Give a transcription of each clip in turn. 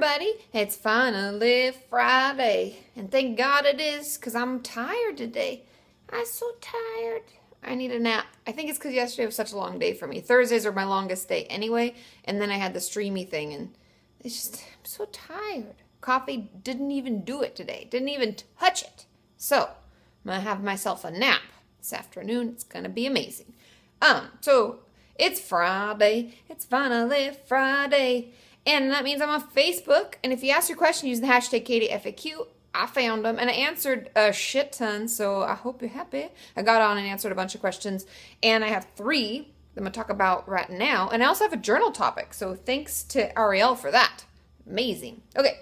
everybody, it's finally Friday, and thank God it is, because I'm tired today. I'm so tired. I need a nap. I think it's because yesterday was such a long day for me. Thursdays are my longest day anyway, and then I had the streamy thing, and it's just, I'm so tired. Coffee didn't even do it today. Didn't even touch it. So, I'm going to have myself a nap this afternoon. It's going to be amazing. So, it's Friday. It's finally Friday. And that means I'm on Facebook. And if you ask your question using the hashtag KatieFAQ, I found them. And I answered a shit ton, so I hope you're happy. I got on and answered a bunch of questions. And I have 3 that I'm going to talk about right now. And I also have a journal topic. So thanks to Ariel for that. Amazing. Okay,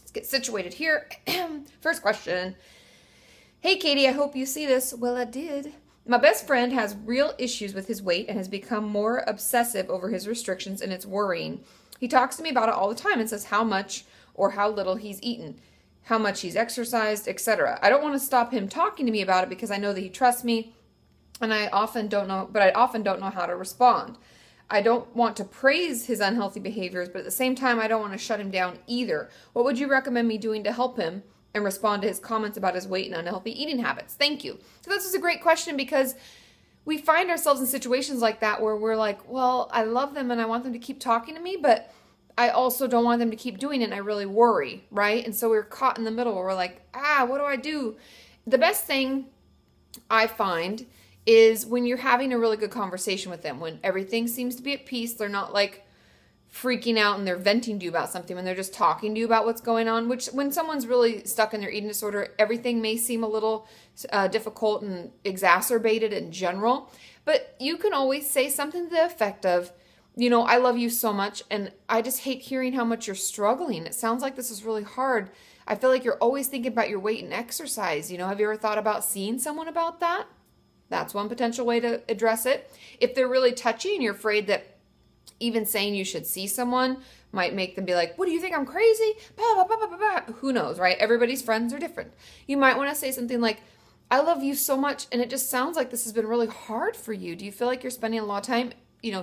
let's get situated here. First question. Hey, Katie, I hope you see this. Well, I did. My best friend has real issues with his weight and has become more obsessive over his restrictions, and it's worrying. He talks to me about it all the time and says how much or how little he's eaten, how much he's exercised, etc. I don't want to stop him talking to me about it because I know that he trusts me, and I often don't know how to respond. I don't want to praise his unhealthy behaviors, but at the same time, I don't want to shut him down either. What would you recommend me doing to help him and respond to his comments about his weight and unhealthy eating habits? Thank you. So this is a great question because we find ourselves in situations like that where we're like, well, I love them and I want them to keep talking to me, but I also don't want them to keep doing it and I really worry, right? And so we're caught in the middle where we're like, what do I do? The best thing I find is when you're having a really good conversation with them, when everything seems to be at peace, they're not like freaking out and they're venting to you about something, when they're just talking to you about what's going on, which when someone's really stuck in their eating disorder, everything may seem a little difficult and exacerbated in general, but you can always say something to the effect of, I love you so much and I just hate hearing how much you're struggling. It sounds like this is really hard. I feel like you're always thinking about your weight and exercise. Have you ever thought about seeing someone about that? That's one potential way to address it. If they're really touchy and you're afraid that even saying you should see someone might make them be like, what do you think, I'm crazy? Blah, blah, blah, blah, blah. Who knows, right? Everybody's friends are different. You might want to say something like, I love you so much, and it just sounds like this has been really hard for you. Do you feel like you're spending a lot of time,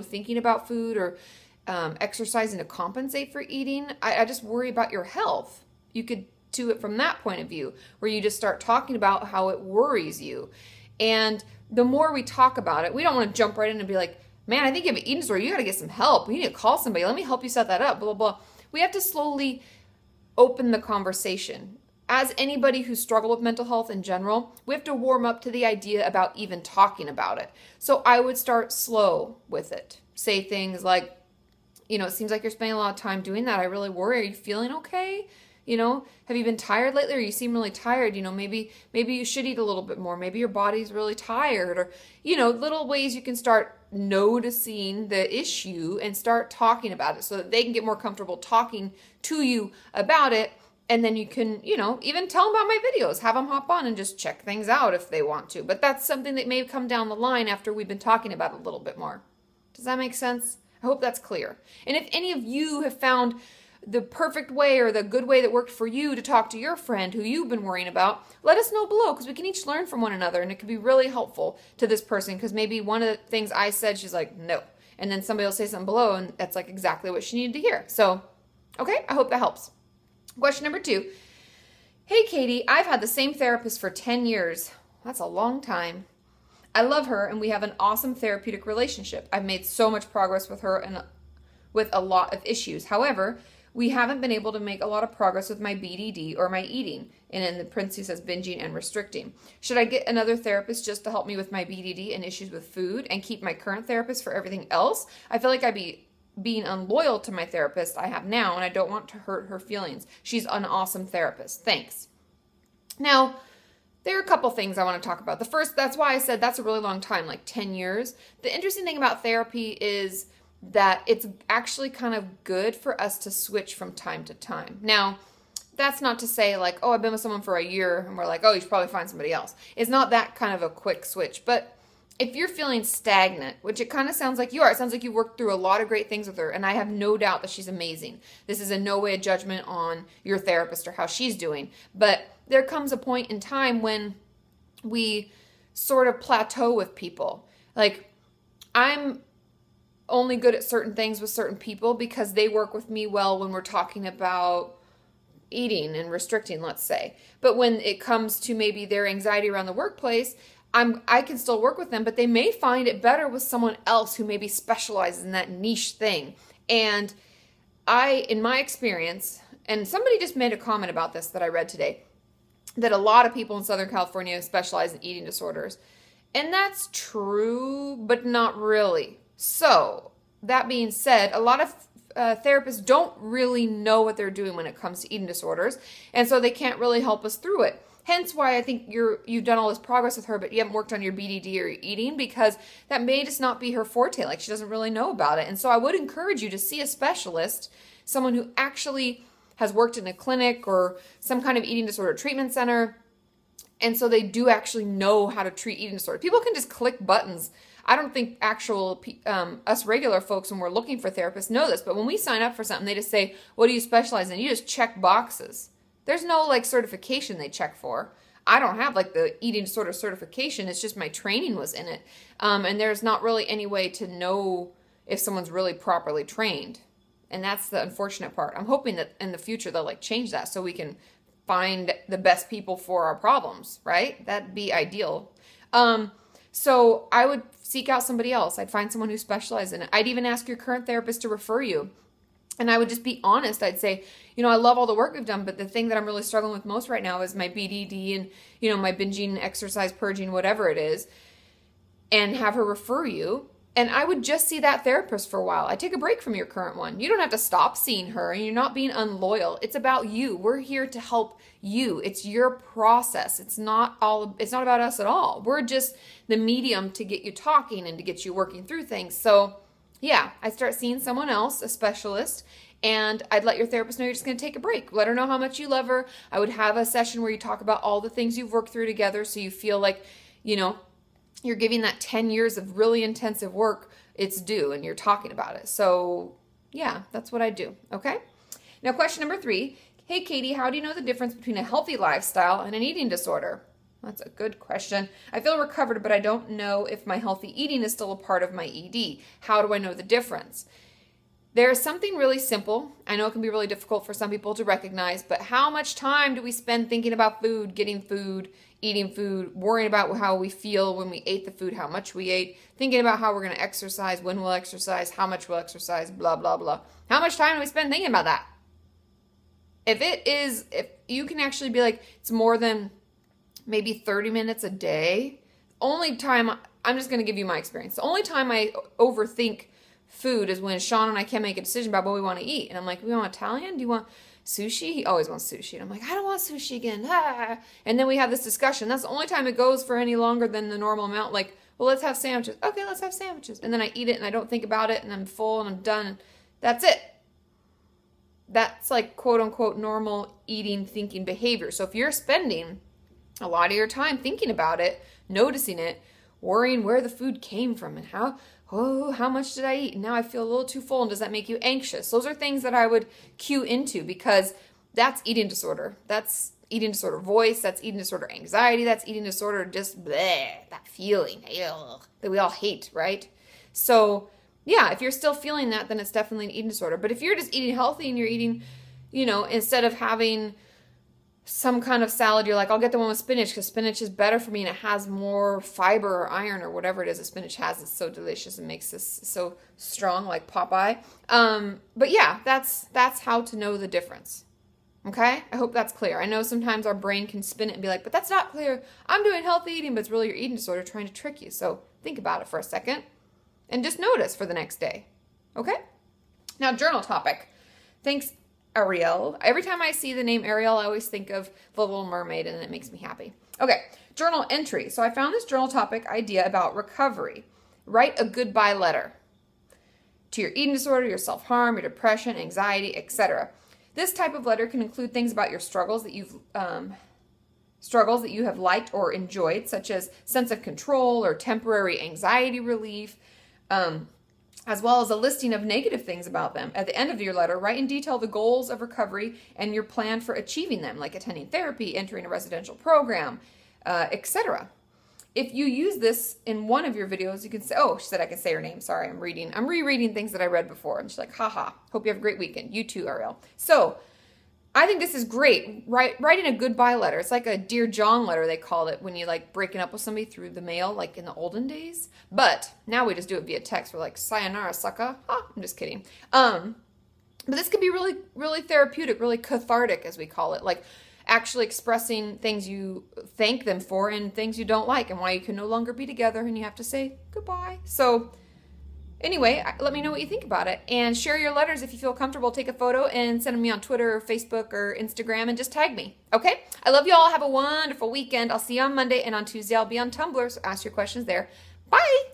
thinking about food or exercising to compensate for eating? I just worry about your health. You could do it from that point of view, where you just start talking about how it worries you. And the more we talk about it, we don't want to jump right in and be like, man, I think you have an eating disorder. You got to get some help. You need to call somebody. Let me help you set that up, blah, blah, blah. We have to slowly open the conversation. As anybody who's struggled with mental health in general, we have to warm up to the idea about even talking about it. So I would start slow with it. Say things like, it seems like you're spending a lot of time doing that. I really worry. Are you feeling okay? Have you been tired lately, or you seem really tired? Maybe you should eat a little bit more. Maybe your body's really tired, or, little ways you can start noticing the issue and start talking about it so that they can get more comfortable talking to you about it. And then you can, even tell them about my videos, have them hop on and just check things out if they want to. But that's something that may come down the line after we've been talking about it a little bit more. Does that make sense? I hope that's clear. And if any of you have found the perfect way or the good way that worked for you to talk to your friend who you've been worrying about, let us know below, because we can each learn from one another, and it could be really helpful to this person, because maybe one of the things I said, she's like, no. And then somebody will say something below, and that's like exactly what she needed to hear. So, okay, I hope that helps. Question number 2. Hey, Katie, I've had the same therapist for 10 years. That's a long time. I love her, and we have an awesome therapeutic relationship. I've made so much progress with her and with a lot of issues. However, we haven't been able to make a lot of progress with my BDD or my eating. And in the parentheses says binging and restricting. Should I get another therapist just to help me with my BDD and issues with food and keep my current therapist for everything else? I feel like I'd be being unloyal to my therapist I have now, and I don't want to hurt her feelings. She's an awesome therapist. Thanks. Now, there are a couple things I want to talk about. The first, that's why I said that's a really long time, like 10 years. The interesting thing about therapy is that it's actually kind of good for us to switch from time to time. Now, that's not to say like, oh, I've been with someone for a year and we're like, oh, you should probably find somebody else. It's not that kind of a quick switch. But if you're feeling stagnant, which it kind of sounds like you are, it sounds like you worked through a lot of great things with her, and I have no doubt that she's amazing. This is in no way a judgment on your therapist or how she's doing. But there comes a point in time when we sort of plateau with people. Like, I'm only good at certain things with certain people because they work with me well when we're talking about eating and restricting, let's say. But when it comes to maybe their anxiety around the workplace, I can still work with them, but they may find it better with someone else who maybe specializes in that niche thing. And in my experience, and somebody just made a comment about this that I read today, that a lot of people in Southern California specialize in eating disorders. And that's true, but not really. So, that being said, a lot of therapists don't really know what they're doing when it comes to eating disorders, and so they can't really help us through it. Hence why I think you've done all this progress with her, but you haven't worked on your BDD or your eating, because that may just not be her forte. Like, she doesn't really know about it. And so I would encourage you to see a specialist, someone who actually has worked in a clinic or some kind of eating disorder treatment center. And so they do actually know how to treat eating disorders. People can just click buttons. I don't think us regular folks, when we're looking for therapists, know this. But when we sign up for something, they just say, what do you specialize in? You just check boxes. There's no like certification they check for. I don't have like the eating disorder certification. It's just my training was in it. And there's not really any way to know if someone's really properly trained. And that's the unfortunate part. I'm hoping that in the future they'll like change that so we can find the best people for our problems, right? That'd be ideal. So I would seek out somebody else. I'd find someone who specializes in it. I'd even ask your current therapist to refer you. And I would just be honest. I'd say, I love all the work we've done, but the thing that I'm really struggling with most right now is my BDD and, my binging, exercise, purging, whatever it is, and have her refer you. And I would just see that therapist for a while. I'd take a break from your current one. You don't have to stop seeing her, and you're not being unloyal. It's about you. We're here to help you. It's your process. It's not about us at all. We're just the medium to get you talking and to get you working through things. So yeah, I'd start seeing someone else, a specialist, and I'd let your therapist know you're just going to take a break. Let her know how much you love her. I would have a session where you talk about all the things you've worked through together so you feel like, you're giving that 10 years of really intensive work its due, and you're talking about it. So yeah, that's what I do. Okay. Now, question number 3. Hey, Katie, how do you know the difference between a healthy lifestyle and an eating disorder? That's a good question. I feel recovered, but I don't know if my healthy eating is still a part of my ED. How do I know the difference? There's something really simple. I know it can be really difficult for some people to recognize, but how much time do we spend thinking about food, getting food, eating food, worrying about how we feel when we ate the food, how much we ate, thinking about how we're going to exercise, when we'll exercise, how much we'll exercise, blah, blah, blah. How much time do we spend thinking about that? If you can actually be like, it's more than maybe 30 minutes a day, only time, I'm just going to give you my experience. The only time I overthink food is when Sean and I can't make a decision about what we want to eat. And I'm like, we want Italian? Do you want sushi? He always wants sushi. And I'm like, I don't want sushi again. Ah. And then we have this discussion. That's the only time it goes for any longer than the normal amount. Like, well, let's have sandwiches. Okay, let's have sandwiches. And then I eat it and I don't think about it and I'm full and I'm done. And that's it. That's like quote unquote normal eating, thinking behavior. So if you're spending a lot of your time thinking about it, noticing it, worrying where the food came from and how much did I eat? And now I feel a little too full. And does that make you anxious? Those are things that I would cue into, because that's eating disorder. That's eating disorder voice. That's eating disorder anxiety. That's eating disorder just bleh, that feeling that we all hate, right? So yeah, if you're still feeling that, then it's definitely an eating disorder. But if you're just eating healthy and you're eating, instead of having some kind of salad, you're like, I'll get the one with spinach because spinach is better for me and it has more fiber or iron or whatever it is that spinach has. It's so delicious and makes us so strong, like Popeye. But yeah, that's how to know the difference. Okay? I hope that's clear. I know sometimes our brain can spin it and be like, but that's not clear. I'm doing healthy eating, but it's really your eating disorder trying to trick you. So think about it for a second and just notice for the next day. Okay? Now, journal topic. Thanks, Ariel. Every time I see the name Ariel, I always think of The Little Mermaid, and it makes me happy. Okay, journal entry. So I found this journal topic idea about recovery. Write a goodbye letter to your eating disorder, your self-harm, your depression, anxiety, etc. This type of letter can include things about your struggles that you have liked or enjoyed, such as sense of control or temporary anxiety relief, as well as a listing of negative things about them. At the end of your letter, write in detail the goals of recovery and your plan for achieving them, like attending therapy, entering a residential program, etc. if you use this in one of your videos, you can say, oh, she said I can say her name. Sorry, I'm rereading things that I read before. And she's like, haha, hope you have a great weekend. You too, Ariel. So I think this is great. Writing a goodbye letter. It's like a Dear John letter, they called it, when you like breaking up with somebody through the mail, like in the olden days. But now we just do it via text. We're like, sayonara, sucker. Ah, I'm just kidding. But this can be really, really therapeutic, really cathartic, as we call it. Like actually expressing things you thank them for and things you don't like and why you can no longer be together and you have to say goodbye. So anyway, let me know what you think about it, and share your letters if you feel comfortable. Take a photo and send them to me on Twitter or Facebook or Instagram and just tag me. Okay? I love you all. Have a wonderful weekend. I'll see you on Monday, and on Tuesday I'll be on Tumblr, so ask your questions there. Bye!